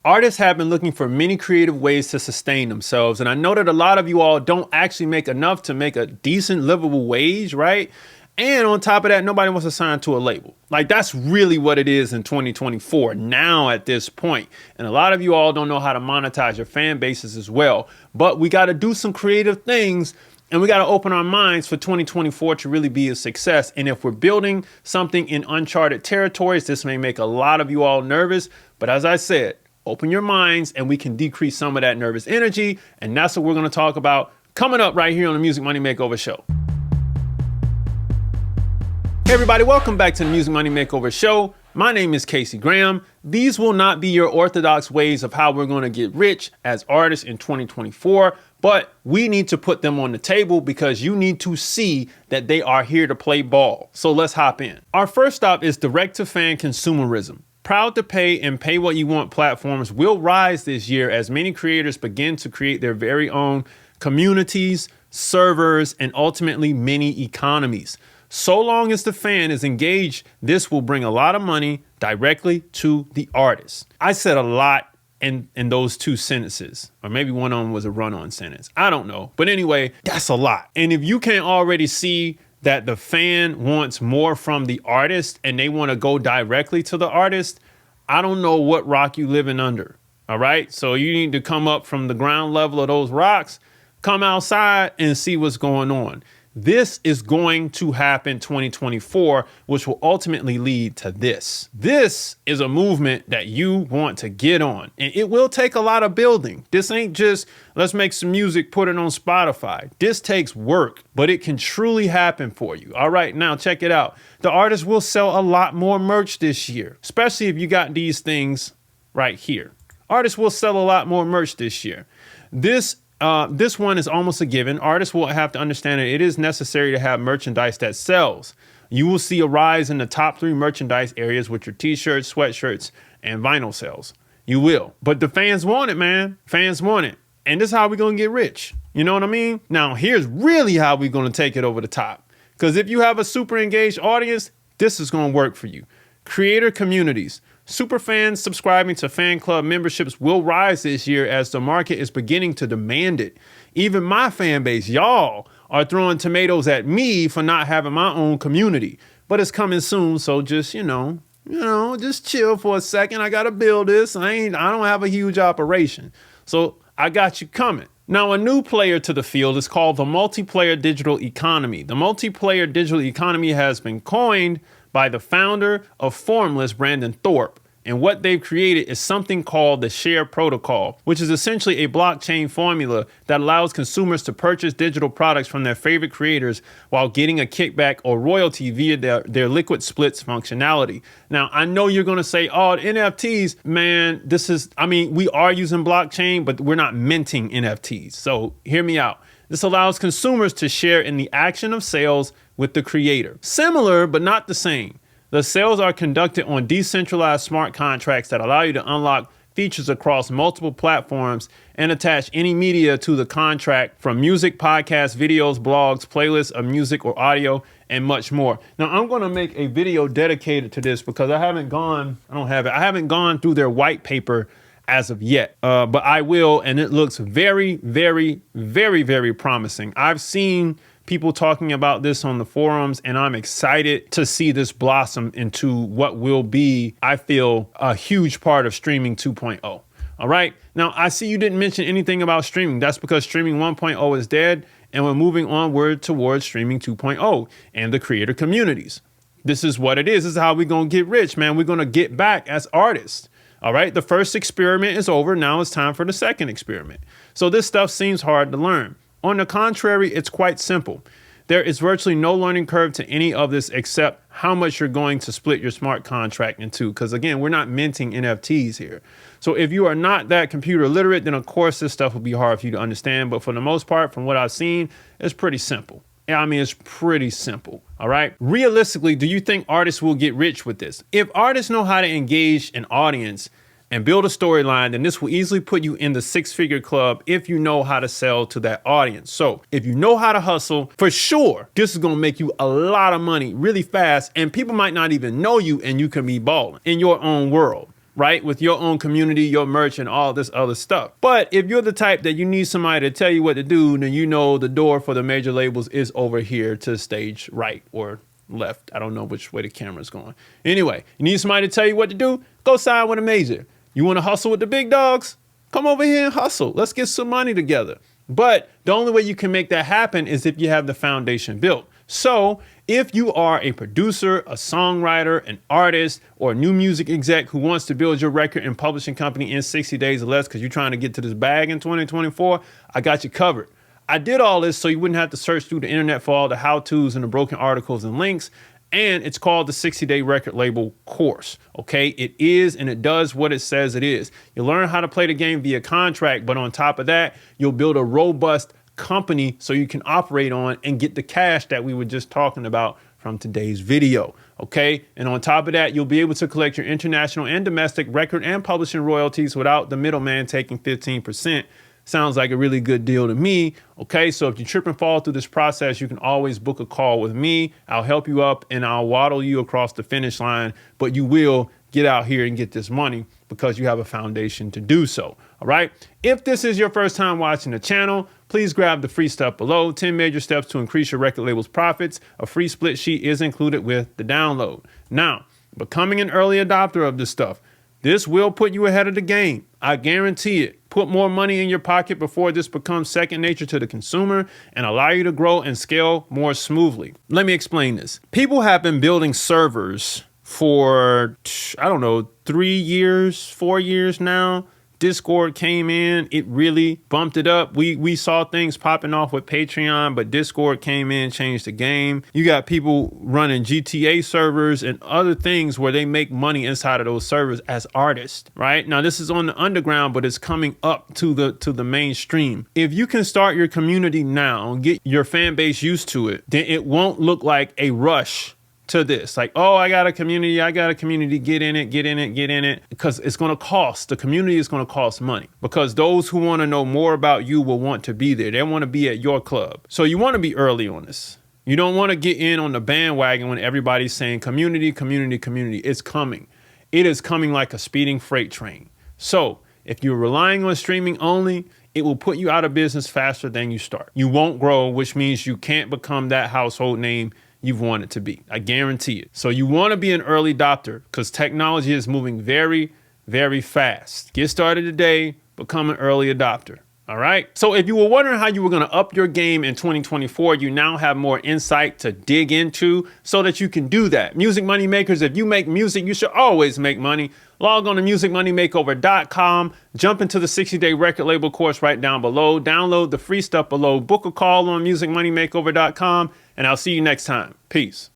Artists have been looking for many creative ways to sustain themselves. And I know that a lot of you all don't actually make enough to make a decent livable wage, right? And on top of that, nobody wants to sign to a label. Like, that's really what it is in 2024 now at this point. And a lot of you all don't know how to monetize your fan bases as well. But we got to do some creative things, and we got to open our minds for 2024 to really be a success. And if we're building something in uncharted territories, this may make a lot of you all nervous. But as I said, open your minds and we can decrease some of that nervous energy. And that's what we're going to talk about coming up right here on the Music Money Makeover Show. Hey everybody, welcome back to the Music Money Makeover Show. My name is Casey Graham. These will not be your orthodox ways of how we're going to get rich as artists in 2024, but we need to put them on the table because you need to see that they are here to play ball. So let's hop in. Our first stop is direct-to-fan consumerism. Proud to pay and pay what you want platforms will rise this year as many creators begin to create their very own communities, servers, and ultimately mini economies. So long as the fan is engaged, this will bring a lot of money directly to the artist. I said a lot in those two sentences, or maybe one of them was a run-on sentence. I don't know. But anyway, that's a lot. And if you can't already see that the fan wants more from the artist and they want to go directly to the artist, I don't know what rock you living under. All right. So you need to come up from the ground level of those rocks, come outside and see what's going on. This is going to happen 2024, which will ultimately lead to this. This is a movement that you want to get on, and it will take a lot of building. This ain't just, let's make some music, put it on Spotify. This takes work, but it can truly happen for you. All right, now check it out. The artists will sell a lot more merch this year, especially if you got these things right here. Artists will sell a lot more merch this year. This one is almost a given. Artists will have to understand that it is necessary to have merchandise that sells. You will see a rise in the top 3 merchandise areas, which are t-shirts, sweatshirts, and vinyl sales. You will. But the fans want it, man. Fans want it. And this is how we're going to get rich. You know what I mean? Now, here's really how we're going to take it over the top. Because if you have a super engaged audience, this is going to work for you. Creator communities. Super fans subscribing to fan club memberships will rise this year as the market is beginning to demand it. Even my fan base, y'all, are throwing tomatoes at me for not having my own community. But it's coming soon, so just, just chill for a second. I got to build this. I don't have a huge operation. So I got you coming. Now, a new player to the field is called the multiplayer digital economy. The multiplayer digital economy has been coined by the founder of Formless, Brandon Thorpe. And what they've created is something called the Share Protocol, which is essentially a blockchain formula that allows consumers to purchase digital products from their favorite creators while getting a kickback or royalty via their liquid splits functionality. Now, I know you're going to say, oh, NFTs, man, we are using blockchain, but we're not minting NFTs. So hear me out. This allows consumers to share in the action of sales with the creator. Similar, but not the same. The sales are conducted on decentralized smart contracts that allow you to unlock features across multiple platforms and attach any media to the contract, from music, podcasts, videos, blogs, playlists of music or audio, and much more. Now, I'm going to make a video dedicated to this because I haven't gone through their white paper as of yet, but I will, and it looks very, very, very, very promising. I've seen people talking about this on the forums, and I'm excited to see this blossom into what will be, I feel, a huge part of streaming 2.0. All right. Now, I see you didn't mention anything about streaming. That's because streaming 1.0 is dead, and we're moving onward towards streaming 2.0 and the creator communities. This is what it is. This is how we're going to get rich, man. We're going to get back as artists. All right. The first experiment is over. Now it's time for the second experiment. So this stuff seems hard to learn. On the contrary, it's quite simple. There is virtually no learning curve to any of this except how much you're going to split your smart contract into. Because again, we're not minting NFTs here. So if you are not that computer literate, then of course this stuff will be hard for you to understand. But for the most part, from what I've seen, it's pretty simple. It's pretty simple. All right. Realistically, do you think artists will get rich with this? If artists know how to engage an audience and build a storyline, then this will easily put you in the 6-figure club if you know how to sell to that audience. So if you know how to hustle, for sure, this is going to make you a lot of money really fast, and people might not even know you, and you can be balling in your own world. right? With your own community, your merch, and all this other stuff. But if you're the type that you need somebody to tell you what to do, then you know the door for the major labels is over here to stage right or left. I don't know which way the camera's going. Anyway, you need somebody to tell you what to do? Go sign with a major. You want to hustle with the big dogs? Come over here and hustle. Let's get some money together. But the only way you can make that happen is if you have the foundation built. So if you are a producer, a songwriter, an artist, or a new music exec who wants to build your record and publishing company in 60 days or less because you're trying to get to this bag in 2024, I got you covered. I did all this so you wouldn't have to search through the internet for all the how-tos and the broken articles and links. And it's called the 60-Day Record Label Course, okay? It is, and it does what it says it is. You learn how to play the game via contract, but on top of that, you'll build a robust company so you can operate on and get the cash that we were just talking about from today's video, okay? And on top of that, you'll be able to collect your international and domestic record and publishing royalties without the middleman taking 15%. Sounds like a really good deal to me. Okay, so if you trip and fall through this process, you can always book a call with me. I'll help you up and I'll waddle you across the finish line, but you will get out here and get this money because you have a foundation to do so. All right. If this is your first time watching the channel, please grab the free stuff below. 10 major steps to increase your record label's profits. A free split sheet is included with the download. Now, becoming an early adopter of this stuff, this will put you ahead of the game. I guarantee it. Put more money in your pocket before this becomes second nature to the consumer and allow you to grow and scale more smoothly. Let me explain this. People have been building servers for, I don't know, 3 years, 4 years now. Discord came in, it really bumped it up. We saw things popping off with Patreon, but Discord came in, changed the game. You got people running GTA servers and other things where they make money inside of those servers as artists, right? Now this is on the underground, but it's coming up to the mainstream. If you can start your community now, get your fan base used to it, then it won't look like a rush to this. Like, oh, I got a community, get in it. Because it's going to cost, the community is going to cost money because those who want to know more about you will want to be there. They want to be at your club. So you want to be early on this. You don't want to get in on the bandwagon when everybody's saying community. It's coming. It is coming like a speeding freight train. So if you're relying on streaming only, it will put you out of business faster than you start. You won't grow, which means you can't become that household name you've wanted to be. I guarantee it. So you want to be an early adopter because technology is moving very, very fast. Get started today, become an early adopter. All right. So if you were wondering how you were going to up your game in 2024, you now have more insight to dig into so that you can do that. Music Money Makers, if you make music, you should always make money. Log on to musicmoneymakeover.com, jump into the 60-day record label course right down below, download the free stuff below, book a call on musicmoneymakeover.com, and I'll see you next time. Peace.